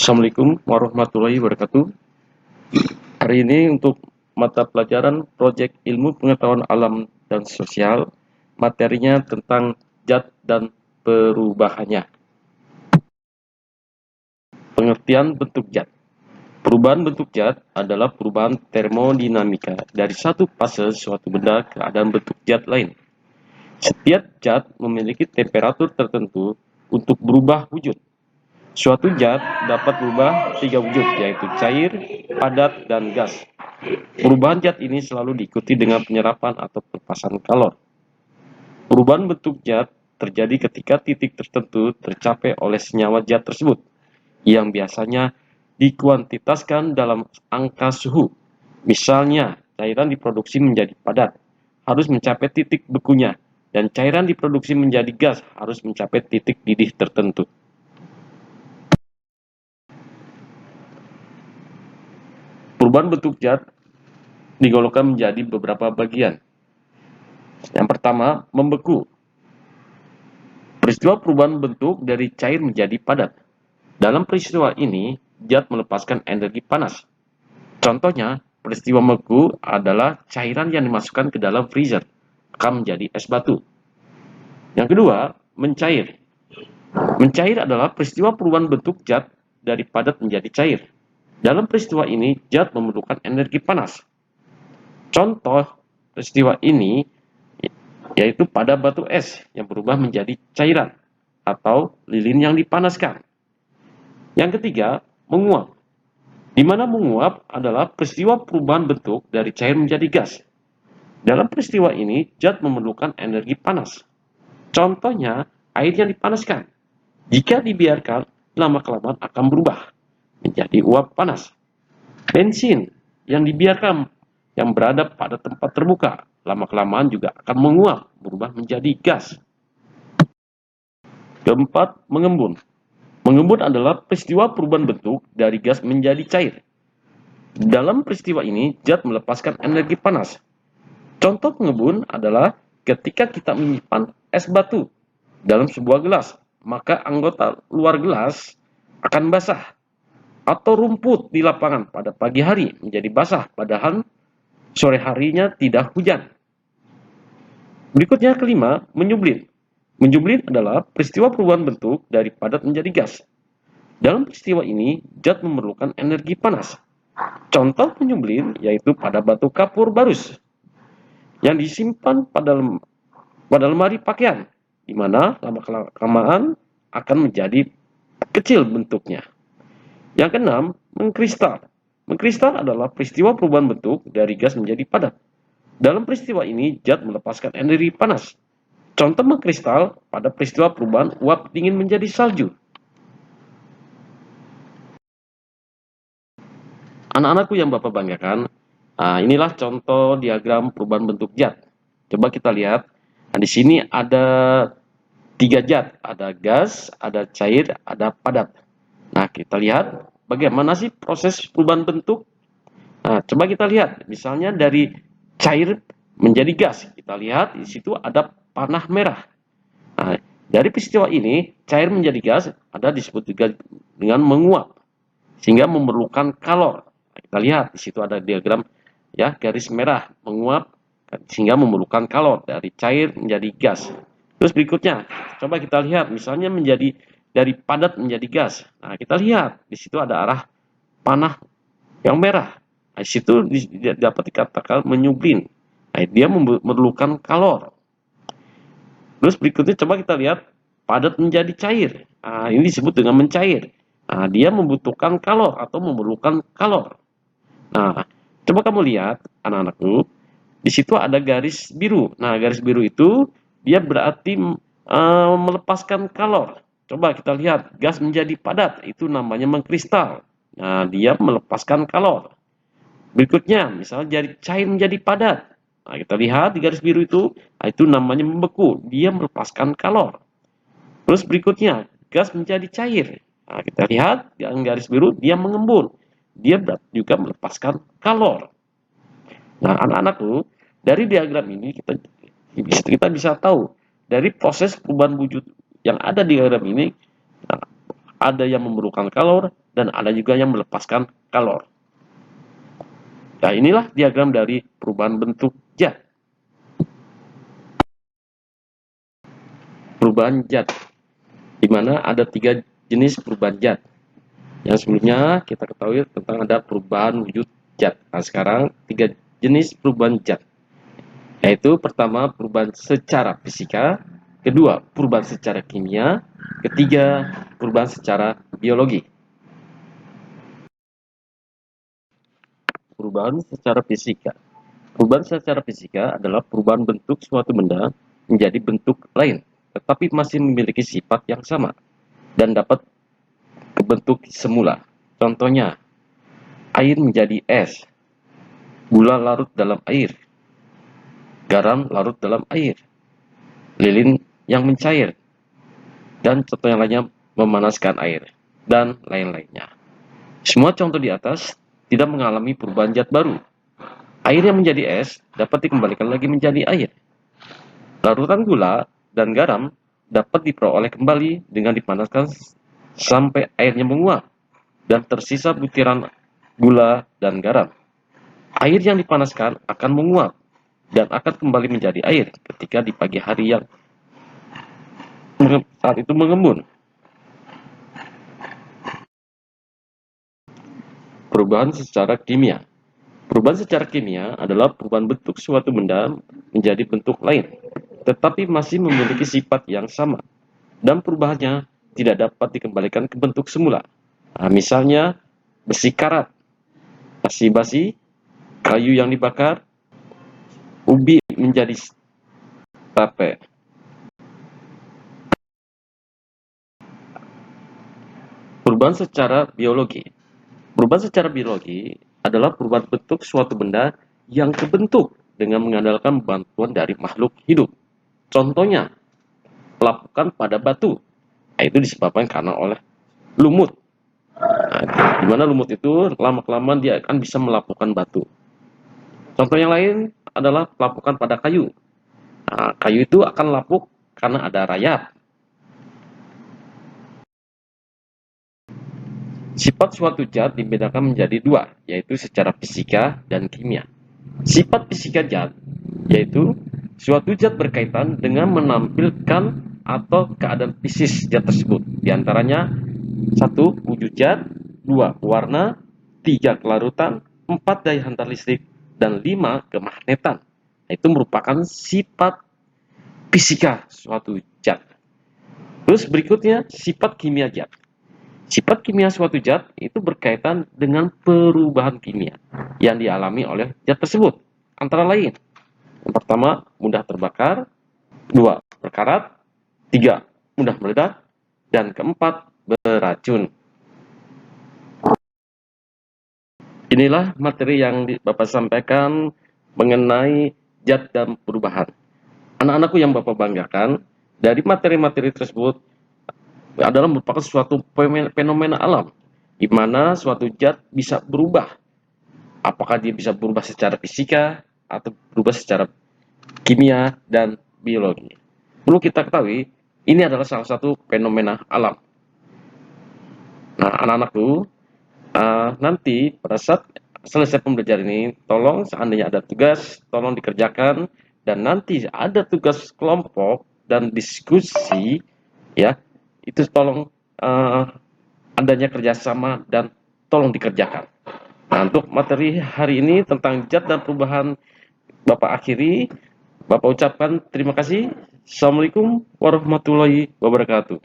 Assalamualaikum warahmatullahi wabarakatuh. Hari ini untuk mata pelajaran Proyek Ilmu Pengetahuan Alam dan Sosial, materinya tentang zat dan perubahannya. Pengertian bentuk zat. Perubahan bentuk zat adalah perubahan termodinamika dari satu fase suatu benda ke keadaan bentuk zat lain. Setiap zat memiliki temperatur tertentu untuk berubah wujud. Suatu zat dapat berubah 3 wujud, yaitu cair, padat, dan gas. Perubahan zat ini selalu diikuti dengan penyerapan atau pelepasan kalor. Perubahan bentuk zat terjadi ketika titik tertentu tercapai oleh senyawa zat tersebut, yang biasanya dikuantitaskan dalam angka suhu. Misalnya, cairan diproduksi menjadi padat, harus mencapai titik bekunya, dan cairan diproduksi menjadi gas harus mencapai titik didih tertentu. Perubahan bentuk zat digolongkan menjadi beberapa bagian. Yang pertama, membeku. Peristiwa perubahan bentuk dari cair menjadi padat. Dalam peristiwa ini, zat melepaskan energi panas. Contohnya, peristiwa membeku adalah cairan yang dimasukkan ke dalam freezer akan menjadi es batu. Yang kedua, mencair. Mencair adalah peristiwa perubahan bentuk zat dari padat menjadi cair. Dalam peristiwa ini, zat memerlukan energi panas. Contoh peristiwa ini yaitu pada batu es yang berubah menjadi cairan atau lilin yang dipanaskan. Yang ketiga, menguap. Di mana menguap adalah peristiwa perubahan bentuk dari cair menjadi gas. Dalam peristiwa ini, zat memerlukan energi panas. Contohnya, air yang dipanaskan. Jika dibiarkan, lama-kelamaan akan berubah menjadi uap panas. Bensin yang dibiarkan yang berada pada tempat terbuka, lama-kelamaan juga akan menguap, berubah menjadi gas. Keempat, mengembun. Mengembun adalah peristiwa perubahan bentuk dari gas menjadi cair. Dalam peristiwa ini, zat melepaskan energi panas. Contoh mengembun adalah ketika kita menyimpan es batu dalam sebuah gelas, maka anggota luar gelas akan basah. Atau rumput di lapangan pada pagi hari menjadi basah, padahal sore harinya tidak hujan. Berikutnya kelima, menyublim. Menyublim adalah peristiwa perubahan bentuk dari padat menjadi gas. Dalam peristiwa ini, zat memerlukan energi panas. Contoh menyublim yaitu pada batu kapur barus yang disimpan pada lemari pakaian, di mana lama-kelamaan akan menjadi kecil bentuknya. Yang keenam, mengkristal. Mengkristal adalah peristiwa perubahan bentuk dari gas menjadi padat. Dalam peristiwa ini, zat melepaskan energi panas. Contoh mengkristal pada peristiwa perubahan uap dingin menjadi salju. Anak-anakku yang Bapak banggakan, inilah contoh diagram perubahan bentuk zat. Coba kita lihat. Nah, di sini ada 3 zat, ada gas, ada cair, ada padat. Nah, kita lihat bagaimana sih proses perubahan bentuk. Nah, coba kita lihat, misalnya dari cair menjadi gas. Kita lihat di situ ada panah merah. Nah, dari peristiwa ini, cair menjadi gas ada disebut juga dengan menguap, sehingga memerlukan kalor. Nah, kita lihat di situ ada diagram ya, garis merah menguap sehingga memerlukan kalor dari cair menjadi gas. Terus berikutnya, coba kita lihat misalnya menjadi dari padat menjadi gas. Nah, kita lihat di situ ada arah panah yang merah. Nah, di situ dapat dikatakan menyublim. Nah, dia memerlukan kalor. Terus berikutnya coba kita lihat padat menjadi cair. Nah, ini disebut dengan mencair. Nah, dia membutuhkan kalor atau memerlukan kalor. Nah, coba kamu lihat anak-anakku, di situ ada garis biru. Nah, garis biru itu dia berarti melepaskan kalor. Coba kita lihat gas menjadi padat, itu namanya mengkristal. Nah, dia melepaskan kalor. Berikutnya, misalnya jadi cair menjadi padat. Nah, kita lihat di garis biru itu namanya membeku. Dia melepaskan kalor. Terus berikutnya, gas menjadi cair. Nah, kita lihat di garis biru, dia mengembun. Dia juga melepaskan kalor. Nah, anak-anakku, dari diagram ini kita bisa tahu dari proses perubahan wujud yang ada di diagram ini, nah, ada yang memerlukan kalor, dan ada juga yang melepaskan kalor. Nah, inilah diagram dari perubahan bentuk zat. Perubahan zat, di mana ada 3 jenis perubahan zat. Yang sebelumnya kita ketahui tentang ada perubahan wujud zat. Nah, sekarang 3 jenis perubahan zat, yaitu pertama perubahan secara fisika, kedua perubahan secara kimia, ketiga perubahan secara biologi. Perubahan secara fisika. Perubahan secara fisika adalah perubahan bentuk suatu benda menjadi bentuk lain, tetapi masih memiliki sifat yang sama dan dapat bentuk semula. Contohnya, air menjadi es, gula larut dalam air, garam larut dalam air, lilin yang mencair, dan contoh yang lainnya memanaskan air, dan lain-lainnya. Semua contoh di atas tidak mengalami perubahan zat baru. Air yang menjadi es dapat dikembalikan lagi menjadi air. Larutan gula dan garam dapat diperoleh kembali dengan dipanaskan sampai airnya menguap dan tersisa butiran gula dan garam. Air yang dipanaskan akan menguap dan akan kembali menjadi air ketika di pagi hari yang saat itu mengembun. Perubahan secara kimia. Perubahan secara kimia adalah perubahan bentuk suatu benda menjadi bentuk lain, tetapi masih memiliki sifat yang sama, dan perubahannya tidak dapat dikembalikan ke bentuk semula. Nah, misalnya, besi karat, nasi basi, kayu yang dibakar, ubi menjadi tape. Perubahan secara biologi. Perubahan secara biologi adalah perubahan bentuk suatu benda yang terbentuk dengan mengandalkan bantuan dari makhluk hidup. Contohnya, pelapukan pada batu. Nah, itu disebabkan karena oleh lumut. Nah, di mana lumut itu lama-kelamaan dia akan bisa melapukan batu. Contoh yang lain adalah pelapukan pada kayu. Nah, kayu itu akan lapuk karena ada rayap. Sifat suatu zat dibedakan menjadi 2, yaitu secara fisika dan kimia. Sifat fisika zat, yaitu suatu zat berkaitan dengan menampilkan atau keadaan fisik zat tersebut. Di antaranya 1. Wujud zat, 2. Warna, 3. Kelarutan, 4. Daya hantar listrik, dan 5. Kemagnetan. Itu merupakan sifat fisika suatu zat. Terus berikutnya sifat kimia zat. Sifat kimia suatu zat itu berkaitan dengan perubahan kimia yang dialami oleh zat tersebut. Antara lain, yang pertama, mudah terbakar, 2. Berkarat, 3. Mudah meledak, dan keempat, beracun. Inilah materi yang Bapak sampaikan mengenai zat dan perubahan. Anak-anakku yang Bapak banggakan, dari materi-materi tersebut adalah merupakan suatu fenomena alam, di mana suatu zat bisa berubah. Apakah dia bisa berubah secara fisika atau berubah secara kimia dan biologi. Perlu kita ketahui, ini adalah salah satu fenomena alam. Nah, anak-anakku, nanti pada saat selesai pembelajaran ini, tolong seandainya ada tugas, tolong dikerjakan, dan nanti ada tugas kelompok dan diskusi, ya, itu tolong adanya kerjasama dan tolong dikerjakan. Nah, untuk materi hari ini tentang zat dan perubahan Bapak akhiri. Bapak ucapkan terima kasih. Assalamualaikum warahmatullahi wabarakatuh.